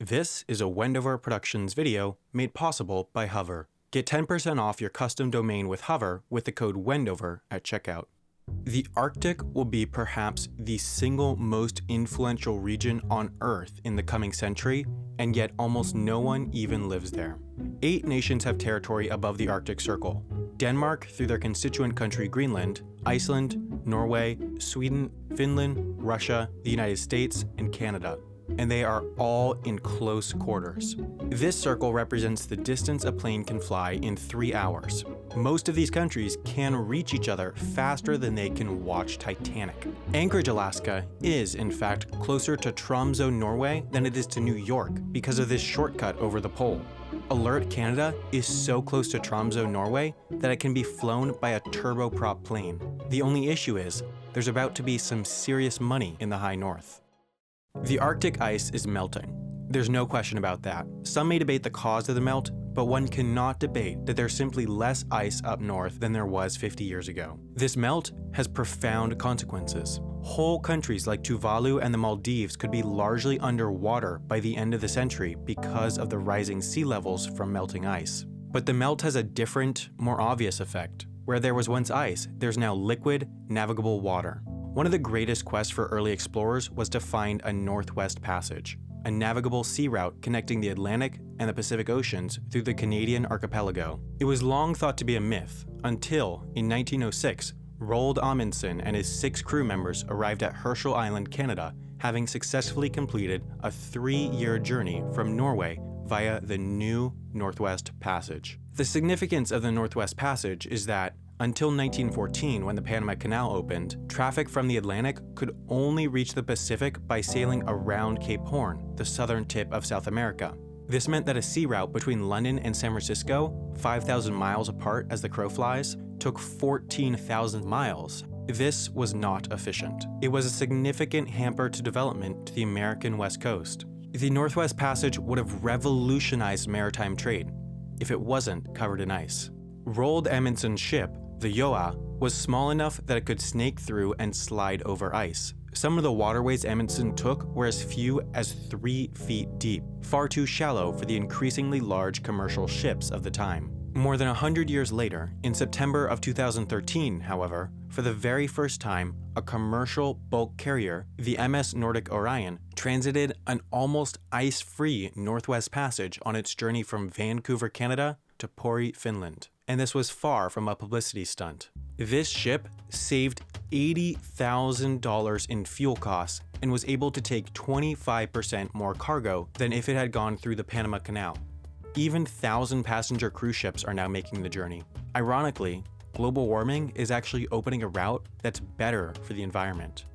This is a Wendover Productions video made possible by Hover. Get 10% off your custom domain with Hover with the code Wendover at checkout. The Arctic will be perhaps the single most influential region on Earth in the coming century, and yet almost no one even lives there. 8 nations have territory above the Arctic Circle. Denmark through their constituent country Greenland, Iceland, Norway, Sweden, Finland, Russia, the United States, and Canada. And they are all in close quarters. This circle represents the distance a plane can fly in 3 hours. Most of these countries can reach each other faster than they can watch Titanic. Anchorage, Alaska is, in fact, closer to Tromsø, Norway than it is to New York because of this shortcut over the pole. Alert, Canada is so close to Tromsø, Norway that it can be flown by a turboprop plane. The only issue is, there's about to be some serious money in the high north. The Arctic ice is melting. There's no question about that. Some may debate the cause of the melt, but one cannot debate that there's simply less ice up north than there was 50 years ago. This melt has profound consequences. Whole countries like Tuvalu and the Maldives could be largely underwater by the end of the century because of the rising sea levels from melting ice. But the melt has a different, more obvious effect. Where there was once ice, there's now liquid, navigable water. One of the greatest quests for early explorers was to find a Northwest Passage, a navigable sea route connecting the Atlantic and the Pacific Oceans through the Canadian archipelago. It was long thought to be a myth, until, in 1906, Roald Amundsen and his 6 crew members arrived at Herschel Island, Canada, having successfully completed a 3-year journey from Norway via the new Northwest Passage. The significance of the Northwest Passage is that, until 1914, when the Panama Canal opened, traffic from the Atlantic could only reach the Pacific by sailing around Cape Horn, the southern tip of South America. This meant that a sea route between London and San Francisco, 5,000 miles apart as the crow flies, took 14,000 miles. This was not efficient. It was a significant hamper to development to the American West Coast. The Northwest Passage would have revolutionized maritime trade if it wasn't covered in ice. Roald Amundsen's ship, the Joa, was small enough that it could snake through and slide over ice. Some of the waterways Amundsen took were as few as 3 feet deep, far too shallow for the increasingly large commercial ships of the time. More than 100 years later, in September of 2013, however, for the very first time, a commercial bulk carrier, the MS Nordic Orion, transited an almost ice-free Northwest Passage on its journey from Vancouver, Canada to Pori, Finland. And this was far from a publicity stunt. This ship saved $80,000 in fuel costs and was able to take 25% more cargo than if it had gone through the Panama Canal. Even 1,000-passenger cruise ships are now making the journey. Ironically, global warming is actually opening a route that's better for the environment.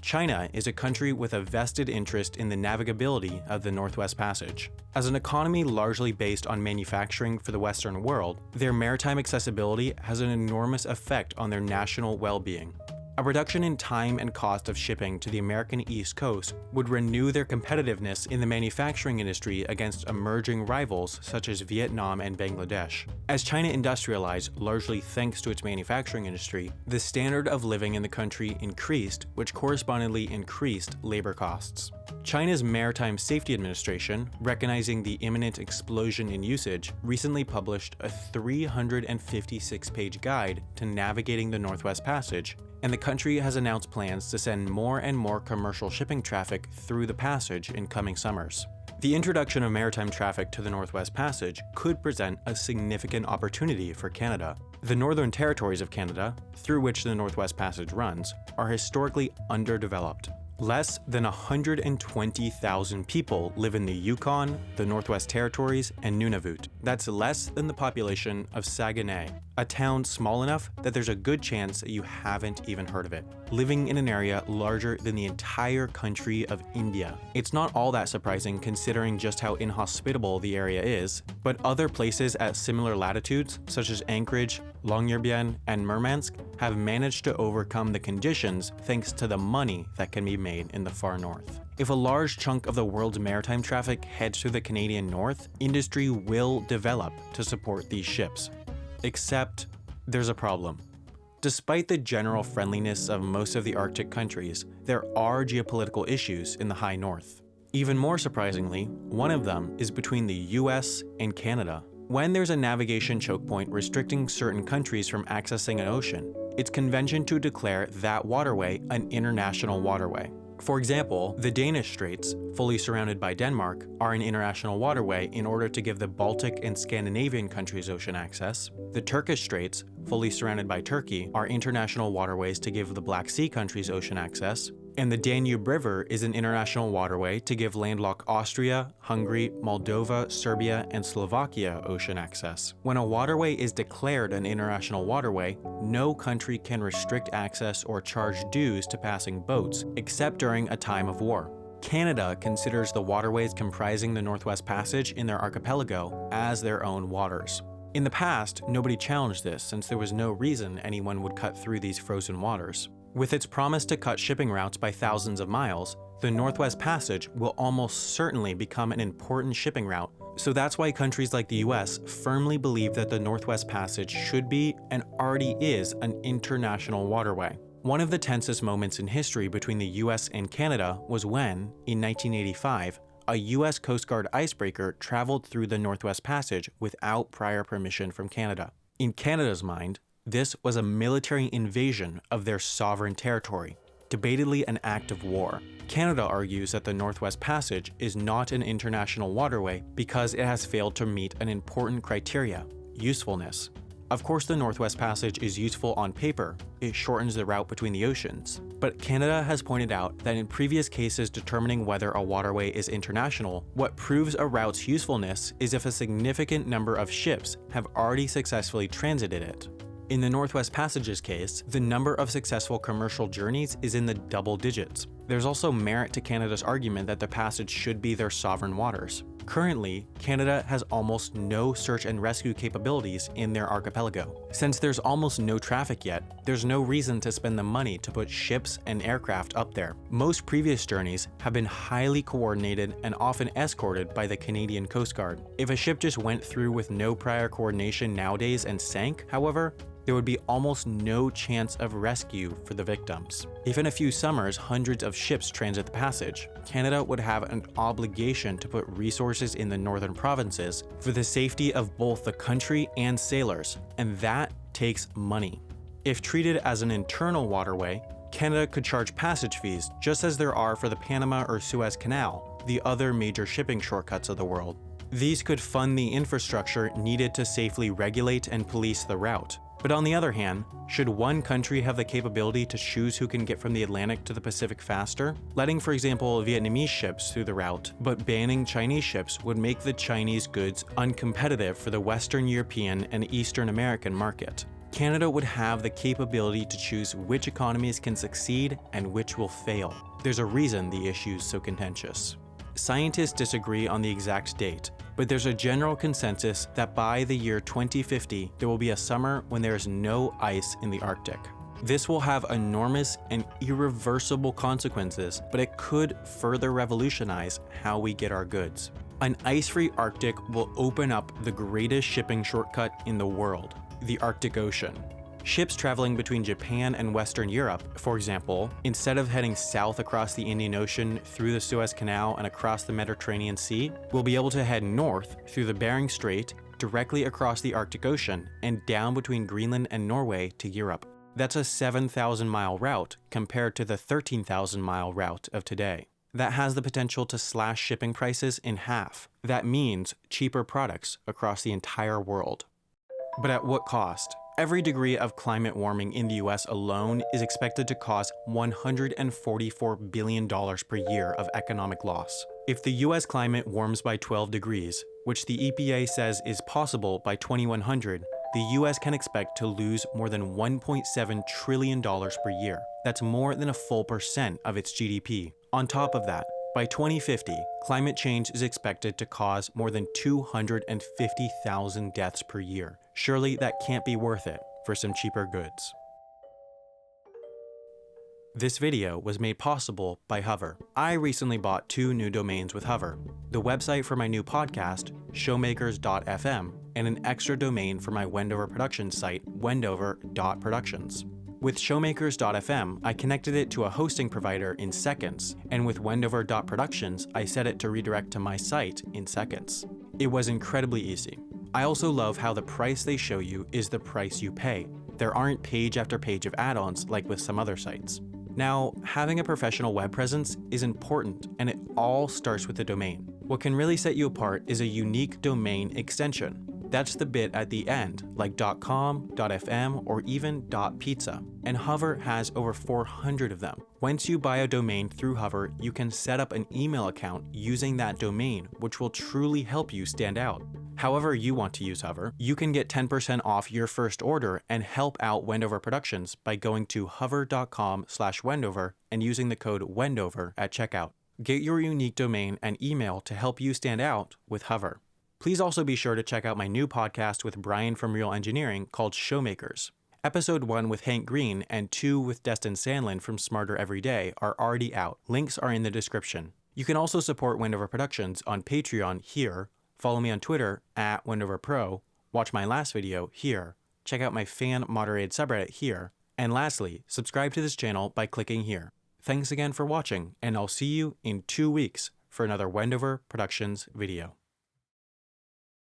China is a country with a vested interest in the navigability of the Northwest Passage. As an economy largely based on manufacturing for the Western world, their maritime accessibility has an enormous effect on their national well-being. A reduction in time and cost of shipping to the American East Coast would renew their competitiveness in the manufacturing industry against emerging rivals such as Vietnam and Bangladesh. As China industrialized largely thanks to its manufacturing industry, the standard of living in the country increased, which correspondingly increased labor costs. China's Maritime Safety Administration, recognizing the imminent explosion in usage, recently published a 356-page guide to navigating the Northwest Passage, and the country has announced plans to send more and more commercial shipping traffic through the passage in coming summers. The introduction of maritime traffic to the Northwest Passage could present a significant opportunity for Canada. The northern territories of Canada, through which the Northwest Passage runs, are historically underdeveloped. Less than 120,000 people live in the Yukon, the Northwest Territories, and Nunavut. That's less than the population of Saguenay, a town small enough that there's a good chance that you haven't even heard of it, living in an area larger than the entire country of India. It's not all that surprising considering just how inhospitable the area is, but other places at similar latitudes, such as Anchorage, Longyearbyen, and Murmansk, have managed to overcome the conditions thanks to the money that can be made in the far north. If a large chunk of the world's maritime traffic heads to the Canadian North, industry will develop to support these ships. Except, there's a problem. Despite the general friendliness of most of the Arctic countries, there are geopolitical issues in the high north. Even more surprisingly, one of them is between the US and Canada. When there's a navigation choke point restricting certain countries from accessing an ocean, it's convention to declare that waterway an international waterway. For example, the Danish Straits, fully surrounded by Denmark, are an international waterway in order to give the Baltic and Scandinavian countries ocean access. The Turkish Straits, fully surrounded by Turkey, are international waterways to give the Black Sea countries ocean access. And the Danube River is an international waterway to give landlocked Austria, Hungary, Moldova, Serbia, and Slovakia ocean access. When a waterway is declared an international waterway, no country can restrict access or charge dues to passing boats, except during a time of war. Canada considers the waterways comprising the Northwest Passage in their archipelago as their own waters. In the past, nobody challenged this since there was no reason anyone would cut through these frozen waters. With its promise to cut shipping routes by thousands of miles, the Northwest Passage will almost certainly become an important shipping route, so that's why countries like the US firmly believe that the Northwest Passage should be, and already is, an international waterway. One of the tensest moments in history between the US and Canada was when, in 1985, a US Coast Guard icebreaker traveled through the Northwest Passage without prior permission from Canada. In Canada's mind, this was a military invasion of their sovereign territory, debatedly an act of war. Canada argues that the Northwest Passage is not an international waterway because it has failed to meet an important criteria: usefulness. Of course, the Northwest Passage is useful on paper. It shortens the route between the oceans. But Canada has pointed out that in previous cases determining whether a waterway is international, what proves a route's usefulness is if a significant number of ships have already successfully transited it. In the Northwest Passage's case, the number of successful commercial journeys is in the double digits. There's also merit to Canada's argument that the passage should be their sovereign waters. Currently, Canada has almost no search and rescue capabilities in their archipelago. Since there's almost no traffic yet, there's no reason to spend the money to put ships and aircraft up there. Most previous journeys have been highly coordinated and often escorted by the Canadian Coast Guard. If a ship just went through with no prior coordination nowadays and sank, however, there would be almost no chance of rescue for the victims. If in a few summers hundreds of ships transit the passage, Canada would have an obligation to put resources in the northern provinces for the safety of both the country and sailors, and that takes money. If treated as an internal waterway, Canada could charge passage fees just as there are for the Panama or Suez Canal, the other major shipping shortcuts of the world. These could fund the infrastructure needed to safely regulate and police the route. But on the other hand, should one country have the capability to choose who can get from the Atlantic to the Pacific faster? Letting, for example, Vietnamese ships through the route, but banning Chinese ships would make the Chinese goods uncompetitive for the Western European and Eastern American market. Canada would have the capability to choose which economies can succeed and which will fail. There's a reason the issue's so contentious. Scientists disagree on the exact date, but there's a general consensus that by the year 2050, there will be a summer when there is no ice in the Arctic. This will have enormous and irreversible consequences, but it could further revolutionize how we get our goods. An ice-free Arctic will open up the greatest shipping shortcut in the world, the Arctic Ocean. Ships traveling between Japan and Western Europe, for example, instead of heading south across the Indian Ocean through the Suez Canal and across the Mediterranean Sea, will be able to head north through the Bering Strait, directly across the Arctic Ocean, and down between Greenland and Norway to Europe. That's a 7,000-mile route compared to the 13,000-mile route of today. That has the potential to slash shipping prices in half. That means cheaper products across the entire world. But at what cost? Every degree of climate warming in the US alone is expected to cause $144 billion per year of economic loss. If the US climate warms by 12 degrees, which the EPA says is possible by 2100, the US can expect to lose more than $1.7 trillion per year. That's more than a full % of its GDP. On top of that, by 2050, climate change is expected to cause more than 250,000 deaths per year. Surely that can't be worth it for some cheaper goods. This video was made possible by Hover. I recently bought 2 new domains with Hover: the website for my new podcast, showmakers.fm, and an extra domain for my Wendover Productions site, wendover.productions. With Showmakers.fm, I connected it to a hosting provider in seconds, and with Wendover.productions, I set it to redirect to my site in seconds. It was incredibly easy. I also love how the price they show you is the price you pay. There aren't page after page of add-ons like with some other sites. Now, having a professional web presence is important, and it all starts with the domain. What can really set you apart is a unique domain extension. That's the bit at the end, like .com, .fm, or even .pizza. And Hover has over 400 of them. Once you buy a domain through Hover, you can set up an email account using that domain, which will truly help you stand out. However you want to use Hover, you can get 10% off your first order and help out Wendover Productions by going to hover.com/Wendover and using the code Wendover at checkout. Get your unique domain and email to help you stand out with Hover. Please also be sure to check out my new podcast with Brian from Real Engineering called Showmakers. Episode 1 with Hank Green and 2 with Destin Sandlin from Smarter Every Day are already out. Links are in the description. You can also support Wendover Productions on Patreon here, follow me on Twitter at WendoverPro, watch my last video here, check out my fan-moderated subreddit here, and lastly, subscribe to this channel by clicking here. Thanks again for watching, and I'll see you in 2 weeks for another Wendover Productions video.